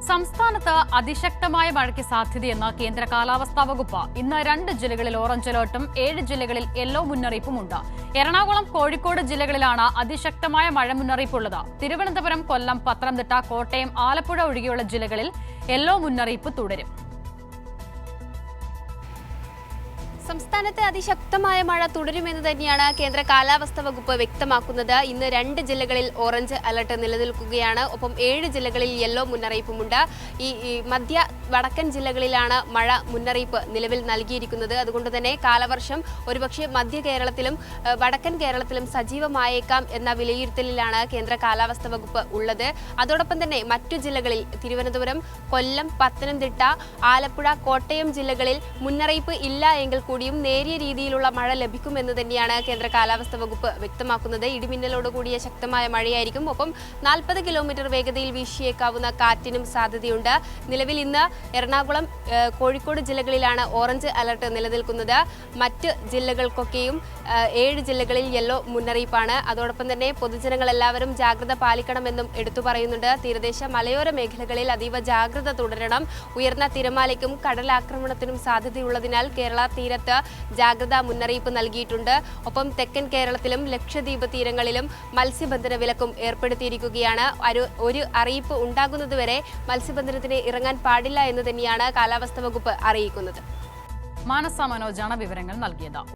സംസ്ഥാനത്ത് അതിശക്തമായ മഴയ്ക്ക് സാധ്യതയെന്ന് കേന്ദ്ര കാലാവസ്ഥാ വകുപ്പ്. ഇന്ന് 2 ജില്ലകളിൽ ഓറഞ്ച് അലർട്ടും 7 ജില്ലകളിൽ യെല്ലോ മുന്നറിയിപ്പുമുണ്ട്. എറണാകുളം, കോഴിക്കോട് ജില്ലകളിലാണ് അതിശക്തമായ മഴ മുന്നറിയിപ്പുള്ളത്. തിരുവനന്തപുരം, കൊല്ലം, പത്തനംതിട്ട, കോട്ടയം, ആലപ്പുഴ ഒഴികെയുള്ള ജില്ലകളിൽ യെല്ലോ മുന്നറിയിപ്പ് തുടരും. സംസ്ഥാനത്ത് അതിശക്തമായ മഴ തുടരുമെന്ന് തന്നെയാണ് കേന്ദ്ര കാലാവസ്ഥാ വകുപ്പ് വ്യക്തമാക്കുന്നത്. ഇന്ന് 2 ജില്ലകളിൽ ഓറഞ്ച് അലർട്ട് നിലനിൽക്കുകയാണ്. ഒപ്പം 7 ജില്ലകളിൽ യെല്ലോ മുന്നറിയിപ്പുമുണ്ട്. ഈ മധ്യ വടക്കൻ ജില്ലകളിലാണ് മഴ മുന്നറിയിപ്പ് നിലവിൽ നൽകിയിരിക്കുന്നത്. അതുകൊണ്ട് തന്നെ കാലവർഷം ഒരുപക്ഷെ മധ്യ കേരളത്തിലും വടക്കൻ കേരളത്തിലും സജീവമായേക്കാം എന്ന വിലയിരുത്തലിലാണ് കേന്ദ്ര കാലാവസ്ഥാ വകുപ്പ് ഉള്ളത്. അതോടൊപ്പം തന്നെ മറ്റു ജില്ലകളിൽ തിരുവനന്തപുരം, കൊല്ലം, പത്തനംതിട്ട, ആലപ്പുഴ, കോട്ടയം ജില്ലകളിൽ മുന്നറിയിപ്പ് ഇല്ല എങ്കിൽ നേരിയ രീതിയിലുള്ള മഴ ലഭിക്കുമെന്ന് തന്നെയാണ് കേന്ദ്ര കാലാവസ്ഥാ വകുപ്പ് വ്യക്തമാക്കുന്നത്. ഇടിമിന്നലോട് കൂടിയ ശക്തമായ മഴയായിരിക്കും. ഒപ്പം 40 കിലോമീറ്റർ വേഗതയിൽ വീശിയേക്കാവുന്ന കാറ്റിനും സാധ്യതയുണ്ട്. നിലവിൽ ഇന്ന് എറണാകുളം, കോഴിക്കോട് ജില്ലകളിലാണ് ഓറഞ്ച് അലർട്ട് നിലനിൽക്കുന്നത്. മറ്റ് ജില്ലകൾക്കൊക്കെയും 7 ജില്ലകളിൽ യെല്ലോ മുന്നറിയിപ്പാണ്. അതോടൊപ്പം തന്നെ പൊതുജനങ്ങൾ എല്ലാവരും ജാഗ്രത പാലിക്കണമെന്നും എടുത്തു പറയുന്നുണ്ട്. തീരദേശ മലയോര മേഖലകളിൽ അതീവ ജാഗ്രത തുടരണം. ഉയർന്ന തിരമാലയ്ക്കും കടലാക്രമണത്തിനും സാധ്യതയുള്ളതിനാൽ കേരള തീരത്ത് ജാഗ്രതാ മുന്നറിയിപ്പ് നൽകിയിട്ടുണ്ട്. ഒപ്പം തെക്കൻ കേരളത്തിലും ലക്ഷദ്വീപ് തീരങ്ങളിലും മത്സ്യബന്ധന വിലക്കും ഏർപ്പെടുത്തിയിരിക്കുകയാണ്. ഒരു അറിയിപ്പ് ഉണ്ടാകുന്നതുവരെ മത്സ്യബന്ധനത്തിന് ഇറങ്ങാൻ പാടില്ല എന്ന് തന്നെയാണ് കാലാവസ്ഥാ വകുപ്പ് അറിയിക്കുന്നത്. മാനസ മനോജാണ് വിവരങ്ങൾ നൽകിയത്.